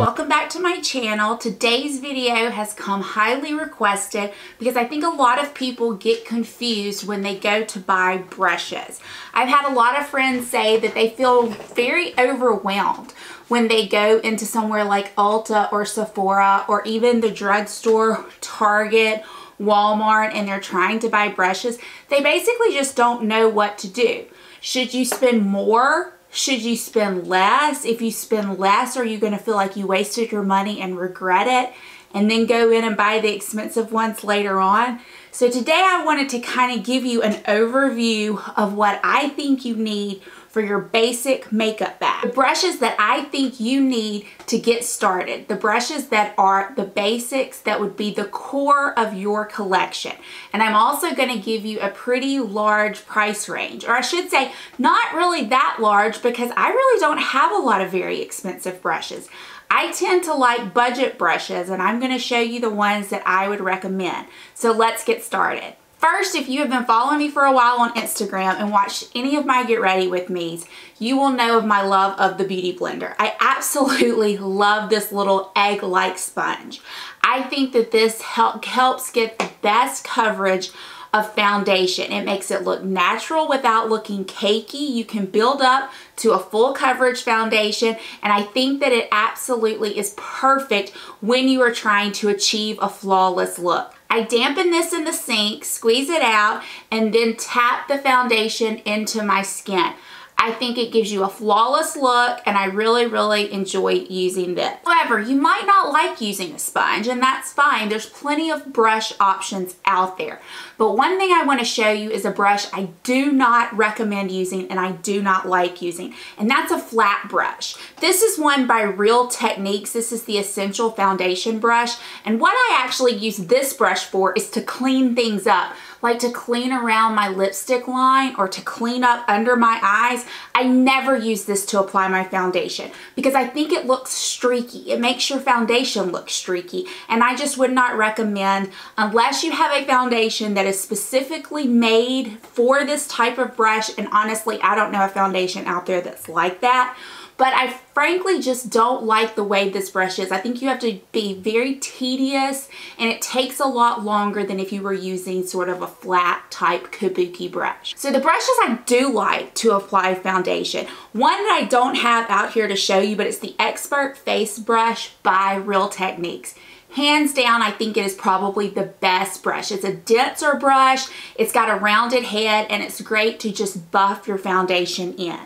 Welcome back to my channel. Today's video has come highly requested because I think a lot of people get confused when they go to buy brushes. I've had a lot of friends say that they feel very overwhelmed when they go into somewhere like Ulta or Sephora or even the drugstore, Target, Walmart, and they're trying to buy brushes. They basically just don't know what to do. Should you spend more? Should you spend less? If you spend less, are you going to feel like you wasted your money and regret it and then go in and buy the expensive ones later on? So today I wanted to kind of give you an overview of what I think you need for your basic makeup bag. The brushes that I think you need to get started. The brushes that are the basics that would be the core of your collection. And I'm also going to give you a pretty large price range. Or I should say, not really that large because I really don't have a lot of very expensive brushes. I tend to like budget brushes and I'm going to show you the ones that I would recommend. So let's get started. First, if you have been following me for a while on Instagram and watched any of my Get Ready With Me's, you will know of my love of the Beauty Blender. I absolutely love this little egg-like sponge. I think that this helps get the best coverage of foundation. It makes it look natural without looking cakey. You can build up to a full coverage foundation, and I think that it absolutely is perfect when you are trying to achieve a flawless look. I dampen this in the sink, squeeze it out, and then tap the foundation into my skin. I think it gives you a flawless look and I really enjoy using this. However, you might not like using a sponge and that's fine. There's plenty of brush options out there. But one thing I want to show you is a brush I do not recommend using and I do not like using, and that's a flat brush. This is one by Real Techniques. This is the Essential Foundation brush, and what I actually use this brush for is to clean things up, like to clean around my lipstick line or to clean up under my eyes. I never use this to apply my foundation because I think it looks streaky. It makes your foundation look streaky, and I just would not recommend, unless you have a foundation that is specifically made for this type of brush, and honestly, I don't know a foundation out there that's like that. But I frankly just don't like the way this brush is. I think you have to be very tedious and it takes a lot longer than if you were using sort of a flat type kabuki brush. So the brushes I do like to apply foundation, one that I don't have out here to show you, but it's the Expert Face Brush by Real Techniques. Hands down, I think it is probably the best brush. It's a denser brush, it's got a rounded head, and it's great to just buff your foundation in.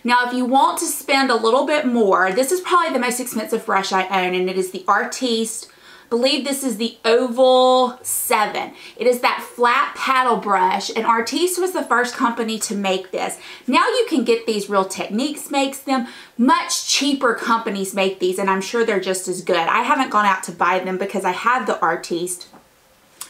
Now, if you want to spend a little bit more, this is probably the most expensive brush I own, and it is the Artiste. I believe this is the Oval 7. It is that flat paddle brush, and Artiste was the first company to make this. Now you can get these. Real Techniques makes them. Much cheaper companies make these, and I'm sure they're just as good. I haven't gone out to buy them because I have the Artiste.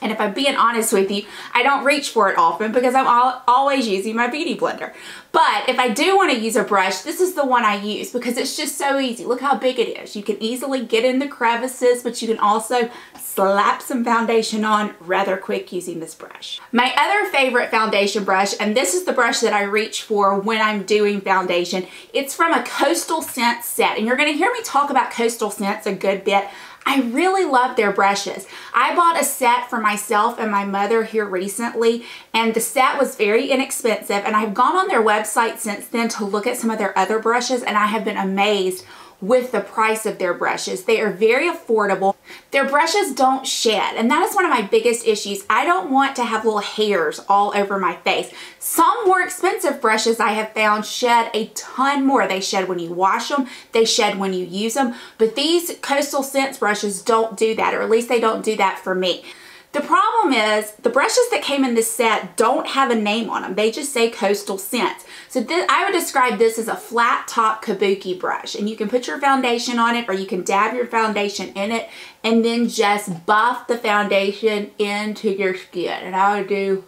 And if I'm being honest with you, I don't reach for it often because I'm always using my Beauty Blender. But if I do want to use a brush, this is the one I use because it's just so easy. Look how big it is. You can easily get in the crevices, but you can also slap some foundation on rather quick using this brush. My other favorite foundation brush, and this is the brush that I reach for when I'm doing foundation, it's from a Coastal Scents set. And you're going to hear me talk about Coastal Scents a good bit. I really love their brushes. I bought a set for myself and my mother here recently, and the set was very inexpensive, and I've gone on their website since then to look at some of their other brushes, and I have been amazed with the price of their brushes. They are very affordable. Their brushes don't shed, and that is one of my biggest issues. I don't want to have little hairs all over my face. Some more expensive brushes I have found shed a ton more. They shed when you wash them, they shed when you use them, but these Coastal Scents brushes don't do that, or at least they don't do that for me. The problem is the brushes that came in this set don't have a name on them. They just say Coastal Scents. So I would describe this as a flat top kabuki brush, and you can put your foundation on it or you can dab your foundation in it and then just buff the foundation into your skin. And I would do,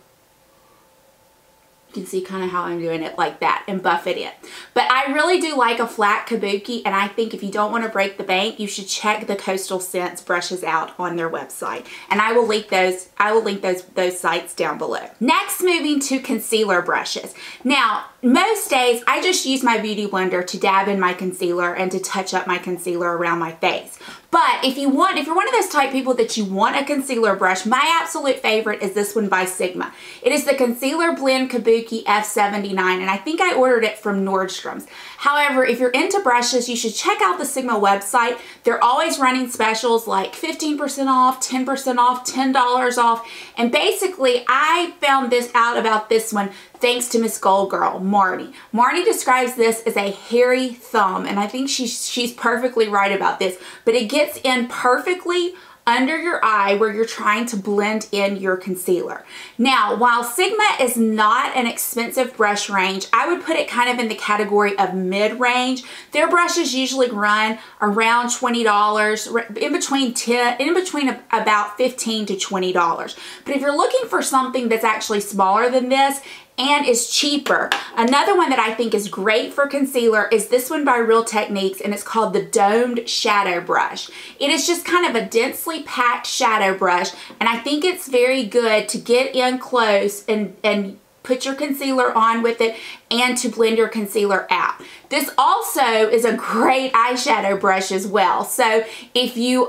you can see kind of how I'm doing it like that and buff it in. But I really do like a flat kabuki, and I think if you don't want to break the bank, you should check the Coastal Scents brushes out on their website. And I will link those sites down below. Next, moving to concealer brushes. Now, most days I just use my Beauty Blender to dab in my concealer and to touch up my concealer around my face. But if you're one of those type people that you want a concealer brush, my absolute favorite is this one by Sigma. It is the Concealer Blend Kabuki F79, and I think I ordered it from Nordstrom's. However, if you're into brushes, you should check out the Sigma website. They're always running specials like 15% off, 10% off, $10 off, and basically I found this out about this one thanks to Miss Gold Girl, Marnie. Marnie describes this as a hairy thumb, and I think she's perfectly right about this, but it gets in perfectly under your eye where you're trying to blend in your concealer. Now, while Sigma is not an expensive brush range, I would put it kind of in the category of mid-range. Their brushes usually run around $20, in between about $15 to $20. But if you're looking for something that's actually smaller than this and is cheaper, another one that I think is great for concealer is this one by Real Techniques, and it's called the Domed Shadow Brush. It is just kind of a densely packed shadow brush, and I think it's very good to get in close and put your concealer on with it and to blend your concealer out. This also is a great eyeshadow brush as well. So if you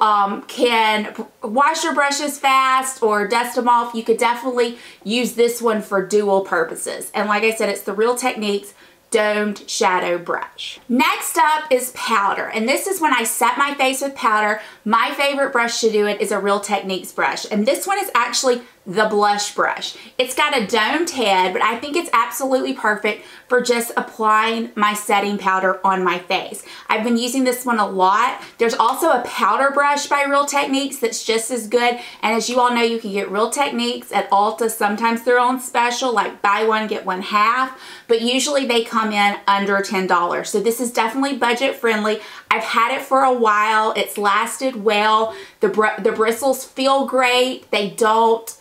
can wash your brushes fast or dust them off, you could definitely use this one for dual purposes. And like I said, it's the Real Techniques Domed Shadow Brush. Next up is powder, and this is when I set my face with powder. My favorite brush to do it is a Real Techniques brush, and this one is actually the blush brush. It's got a domed head, but I think it's absolutely perfect for just applying my setting powder on my face. I've been using this one a lot. There's also a powder brush by Real Techniques that's just as good, and as you all know, you can get Real Techniques at Ulta. Sometimes they're on special, like buy one, get one half, but usually they come in under $10. So this is definitely budget friendly. I've had it for a while. It's lasted well. The bristles feel great. They don't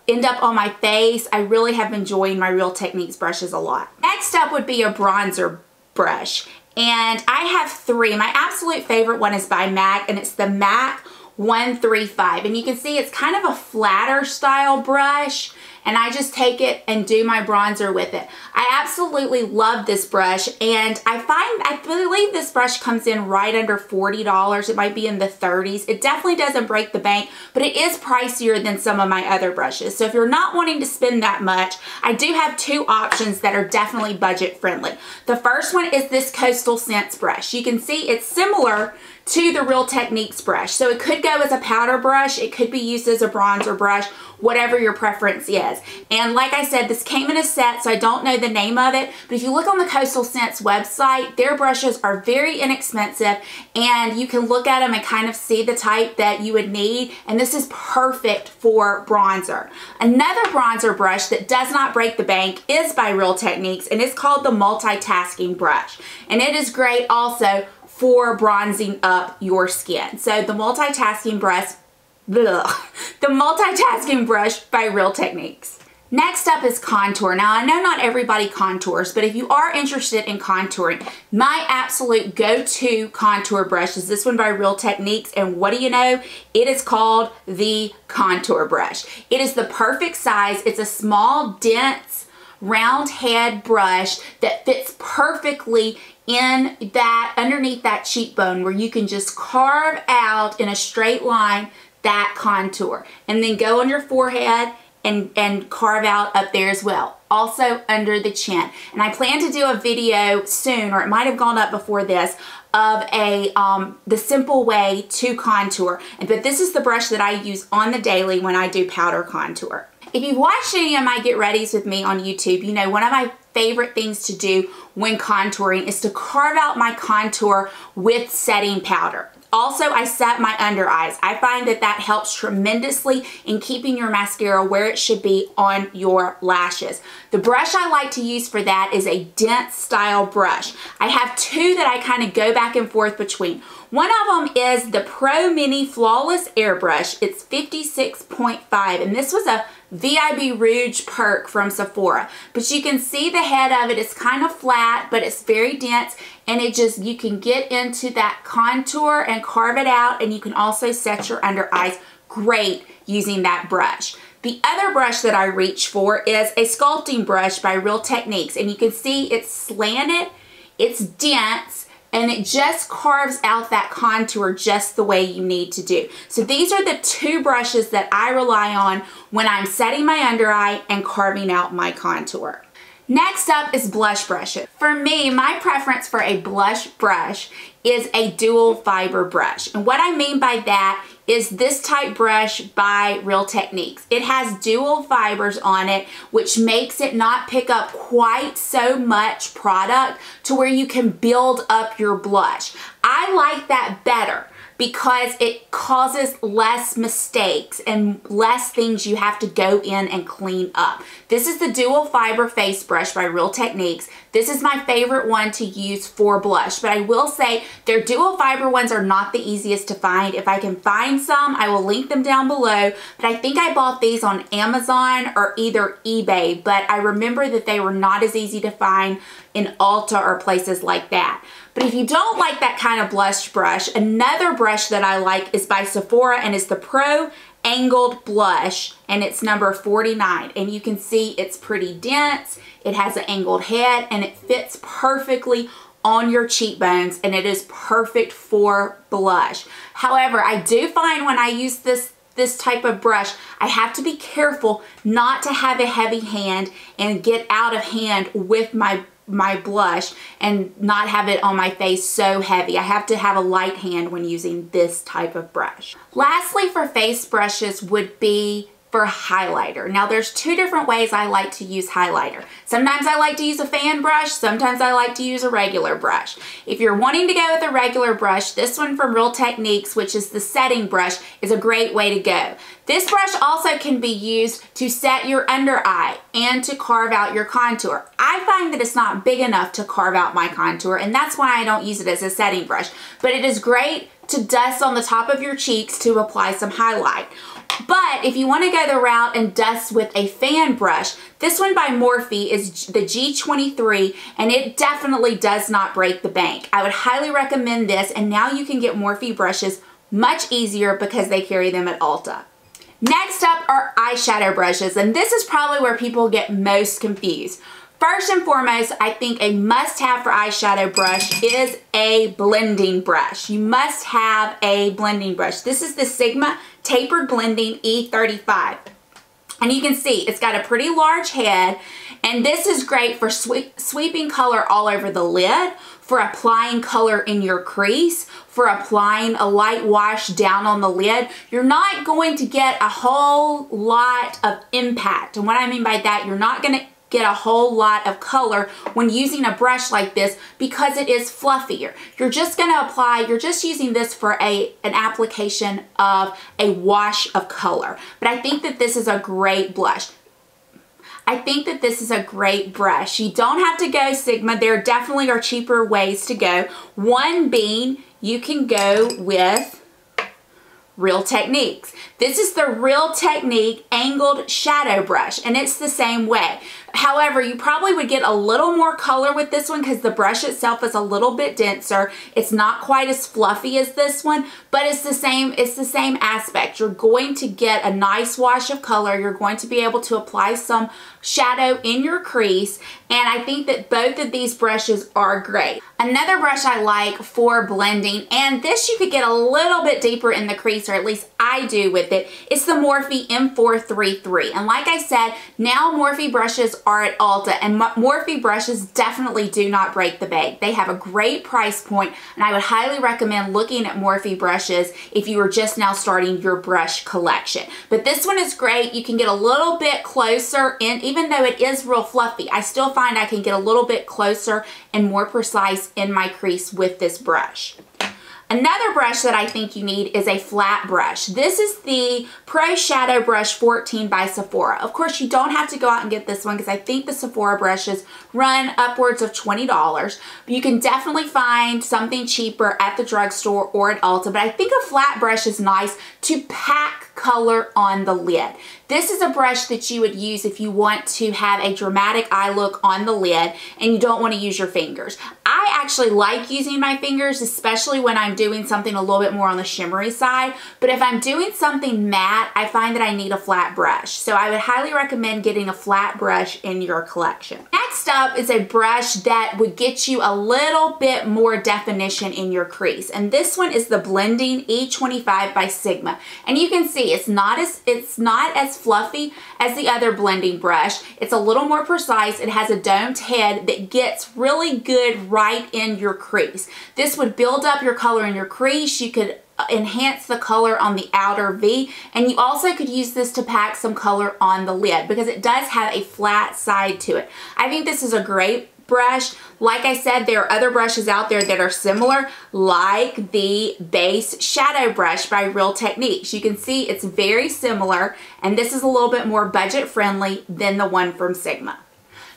end up on my face. I really have been enjoying my Real Techniques brushes a lot. Next up would be a bronzer brush, and I have three. My absolute favorite one is by MAC, and it's the MAC 135, and you can see it's kind of a flatter style brush, and I just take it and do my bronzer with it. I absolutely love this brush, and I believe this brush comes in right under $40. It might be in the 30s. It definitely doesn't break the bank, but it is pricier than some of my other brushes. So if you're not wanting to spend that much, I do have two options that are definitely budget friendly. The first one is this Coastal Scents brush. You can see it's similar to the Real Techniques brush. So it could go as a powder brush, it could be used as a bronzer brush, whatever your preference is. And like I said, this came in a set, so I don't know the name of it, but if you look on the Coastal Scents website, their brushes are very inexpensive, and you can look at them and kind of see the type that you would need, and this is perfect for bronzer. Another bronzer brush that does not break the bank is by Real Techniques, and it's called the Multitasking Brush, and it is great also for bronzing up your skin. So the Multitasking Brush, the Multitasking Brush by Real Techniques. Next up is contour. Now, I know not everybody contours, but if you are interested in contouring, my absolute go-to contour brush is this one by Real Techniques, and what do you know? It is called the Contour Brush. It is the perfect size. It's a small, dense, round head brush that fits perfectly in that, underneath that cheekbone, where you can just carve out in a straight line that contour, and then go on your forehead and carve out up there as well, also under the chin. And I plan to do a video soon, or it might have gone up before this, of the simple way to contour. But this is the brush that I use on the daily when I do powder contour. If you've watched any of my Get Readies with me on YouTube, you know one of my favorite things to do when contouring is to carve out my contour with setting powder. Also, I set my under eyes. I find that that helps tremendously in keeping your mascara where it should be on your lashes. The brush I like to use for that is a dense style brush. I have two that I kind of go back and forth between. One of them is the Pro Mini Flawless Airbrush. It's 56.5, and this was a VIB Rouge perk from Sephora. But you can see the head of it is kind of flat, but it's very dense, and it just, you can get into that contour and carve it out, and you can also set your under eyes great using that brush. The other brush that I reach for is a sculpting brush by Real Techniques, and you can see it's slanted, it's dense, and it just carves out that contour just the way you need to do. So these are the two brushes that I rely on when I'm setting my under eye and carving out my contour. Next up is blush brushes. For me, my preference for a blush brush is a dual fiber brush. And what I mean by that is this type brush by Real Techniques. It has dual fibers on it, which makes it not pick up quite so much product to where you can build up your blush. I like that better because it causes less mistakes and less things you have to go in and clean up. This is the dual fiber face brush by Real Techniques. This is my favorite one to use for blush, but I will say their dual fiber ones are not the easiest to find. If I can find some, I will link them down below, but I think I bought these on Amazon or either eBay, but I remember that they were not as easy to find in Ulta or places like that. But if you don't like that kind of blush brush, another brush that I like is by Sephora, and it's the Pro Angled Blush, and it's number 49. And you can see it's pretty dense, it has an angled head, and it fits perfectly on your cheekbones, and it is perfect for blush. However, I do find when I use this type of brush, I have to be careful not to have a heavy hand and get out of hand with my blush and not have it on my face so heavy. I have to have a light hand when using this type of brush. Lastly, for face brushes would be for highlighter. Now there's two different ways I like to use highlighter. Sometimes I like to use a fan brush, sometimes I like to use a regular brush. If you're wanting to go with a regular brush, this one from Real Techniques, which is the setting brush, is a great way to go. This brush also can be used to set your under eye and to carve out your contour. I find that it's not big enough to carve out my contour, and that's why I don't use it as a setting brush, but it is great to dust on the top of your cheeks to apply some highlight. But if you want to go the route and dust with a fan brush, this one by Morphe is the G23, and it definitely does not break the bank. I would highly recommend this, and now you can get Morphe brushes much easier because they carry them at Ulta. Next up are eyeshadow brushes, and this is probably where people get most confused. First and foremost, I think a must-have for eyeshadow brush is a blending brush. You must have a blending brush. This is the Sigma Tapered Blending E35. And you can see it's got a pretty large head, and this is great for sweeping color all over the lid, for applying color in your crease, for applying a light wash down on the lid. You're not going to get a whole lot of impact. And what I mean by that, you're not going to get a whole lot of color when using a brush like this because it is fluffier. You're just going to apply, you're just using this for an application of a wash of color. But I think that this is a great blush. I think that this is a great brush. You don't have to go Sigma. There definitely are cheaper ways to go. One being you can go with Real Techniques. This is the Real Technique Angled Shadow Brush, and it's the same way. However, you probably would get a little more color with this one because the brush itself is a little bit denser. It's not quite as fluffy as this one, but it's the same aspect. You're going to get a nice wash of color. You're going to be able to apply some shadow in your crease, and I think that both of these brushes are great. Another brush I like for blending, and this you could get a little bit deeper in the crease, or at least I do with it, it's the Morphe M433. And like I said, now Morphe brushes are at Ulta, and Morphe brushes definitely do not break the bank. They have a great price point, and I would highly recommend looking at Morphe brushes if you are just now starting your brush collection. But this one is great. You can get a little bit closer, and even though it is real fluffy, I still find I can get a little bit closer and more precise in my crease with this brush. Another brush that I think you need is a flat brush. This is the Pro Shadow Brush 14 by Sephora. Of course, you don't have to go out and get this one because I think the Sephora brushes run upwards of $20. But you can definitely find something cheaper at the drugstore or at Ulta. But I think a flat brush is nice to pack color on the lid. This is a brush that you would use if you want to have a dramatic eye look on the lid and you don't want to use your fingers. I actually like using my fingers, especially when I'm doing something a little bit more on the shimmery side. But if I'm doing something matte, I find that I need a flat brush. So I would highly recommend getting a flat brush in your collection. Next up is a brush that would get you a little bit more definition in your crease. And this one is the Blending E25 by Sigma. And you can see it's not as fluffy as the other blending brush. It's a little more precise. It has a domed head that gets really good right in your crease. This would build up your color in your crease. You could enhance the color on the outer V, and you also could use this to pack some color on the lid because it does have a flat side to it. I think this is a great brush. Like I said, there are other brushes out there that are similar, like the base shadow brush by Real Techniques. You can see it's very similar, and this is a little bit more budget friendly than the one from Sigma.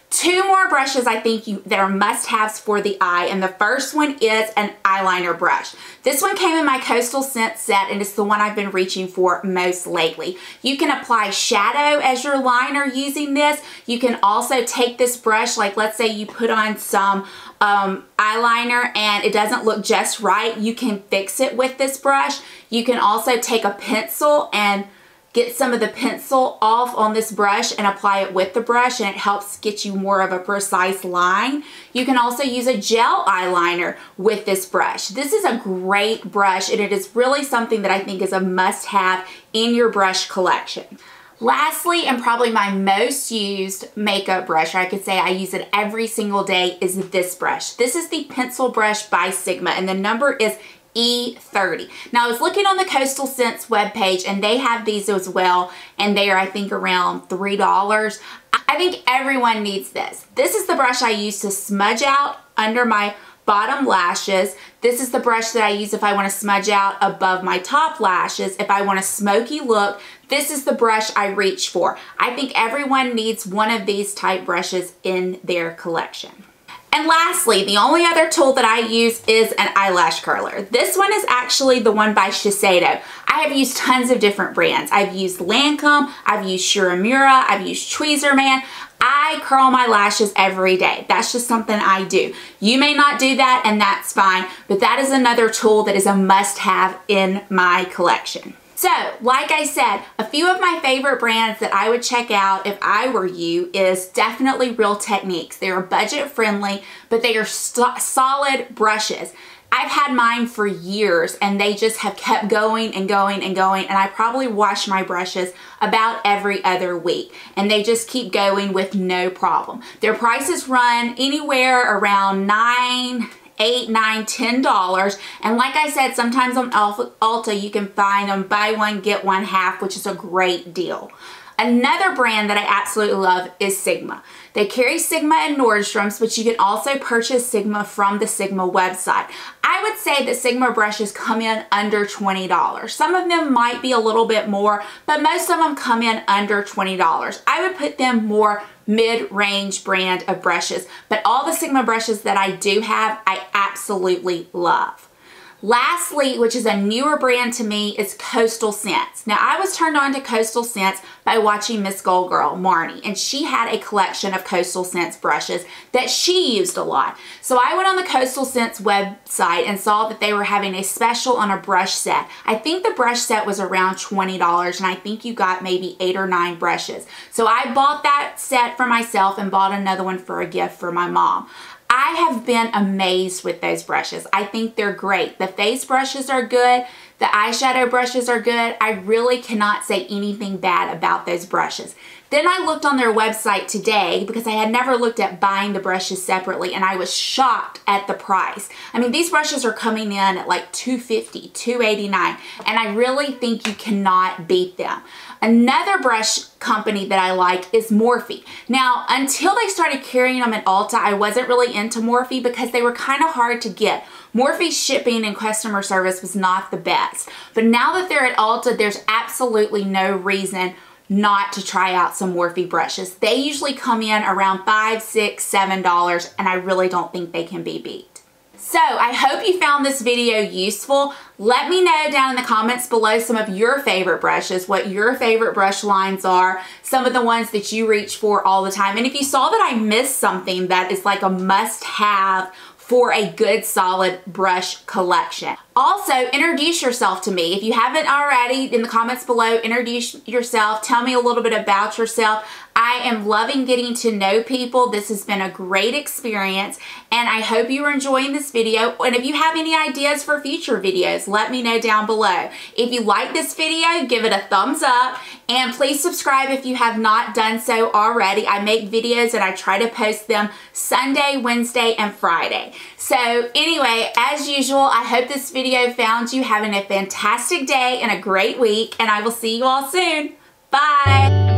Two more brushes I think that are must-haves for the eye, and the first one is an eyeliner brush. This one came in my Coastal Scent set, and it's the one I've been reaching for most lately. You can apply shadow as your liner using this. You can also take this brush, like let's say you put on some eyeliner and it doesn't look just right. You can fix it with this brush. You can also take a pencil and get some of the pencil off on this brush and apply it with the brush, and it helps get you more of a precise line. You can also use a gel eyeliner with this brush. This is a great brush, and it is really something that I think is a must-have in your brush collection. Lastly, and probably my most used makeup brush, or I could say I use it every single day, is this brush. This is the Pencil Brush by Sigma, and the number is E30. Now I was looking on the Coastal Scents webpage, and they have these as well, and they are I think around $3. I think everyone needs this. This is the brush I use to smudge out under my bottom lashes. This is the brush that I use if I want to smudge out above my top lashes. If I want a smoky look, this is the brush I reach for. I think everyone needs one of these type brushes in their collection. And lastly, the only other tool that I use is an eyelash curler. This one is actually the one by Shiseido. I have used tons of different brands. I've used Lancome, I've used Shiramura, I've used Tweezerman. I curl my lashes every day. That's just something I do. You may not do that, and that's fine, but that is another tool that is a must-have in my collection. So, like I said, a few of my favorite brands that I would check out if I were you is definitely Real Techniques. They are budget friendly, but they are solid brushes. I've had mine for years, and they just have kept going and going and going, and I probably wash my brushes about every other week, and they just keep going with no problem. Their prices run anywhere around $8, $9, $10, and like I said, sometimes on Ulta you can find them buy one get one half, which is a great deal. Another brand that I absolutely love is Sigma. They carry Sigma and Nordstrom's, but you can also purchase Sigma from the Sigma website. I would say that Sigma brushes come in under $20. Some of them might be a little bit more, but most of them come in under $20. I would put them more mid-range brand of brushes, but all the Sigma brushes that I do have, I absolutely love. Lastly, which is a newer brand to me, is Coastal Scents. Now, I was turned on to Coastal Scents by watching Miss Gold Girl, Marnie, and she had a collection of Coastal Scents brushes that she used a lot. So I went on the Coastal Scents website and saw that they were having a special on a brush set. I think the brush set was around $20, and I think you got maybe 8 or 9 brushes. So I bought that set for myself and bought another one for a gift for my mom. I have been amazed with those brushes. I think they're great. The face brushes are good. The eyeshadow brushes are good. I really cannot say anything bad about those brushes. Then I looked on their website today because I had never looked at buying the brushes separately, and I was shocked at the price. I mean, these brushes are coming in at like $250, $289, and I really think you cannot beat them. Another brush company that I like is Morphe. Now, until they started carrying them at Ulta, I wasn't really into Morphe because they were kind of hard to get. Morphe's shipping and customer service was not the best. But now that they're at Ulta, there's absolutely no reason not to try out some Morphe brushes. They usually come in around $5, $6, $7, and I really don't think they can be beat. So I hope you found this video useful. Let me know down in the comments below some of your favorite brushes, what your favorite brush lines are, some of the ones that you reach for all the time. And if you saw that I missed something that is like a must-have for a good solid brush collection. Also, introduce yourself to me. If you haven't already, in the comments below, introduce yourself. Tell me a little bit about yourself. I am loving getting to know people. This has been a great experience, and I hope you are enjoying this video. And if you have any ideas for future videos, let me know down below. If you like this video, give it a thumbs up, and please subscribe if you have not done so already. I make videos and I try to post them Sunday, Wednesday, and Friday. So anyway, as usual, I hope this video found you having a fantastic day and a great week, and I will see you all soon. Bye!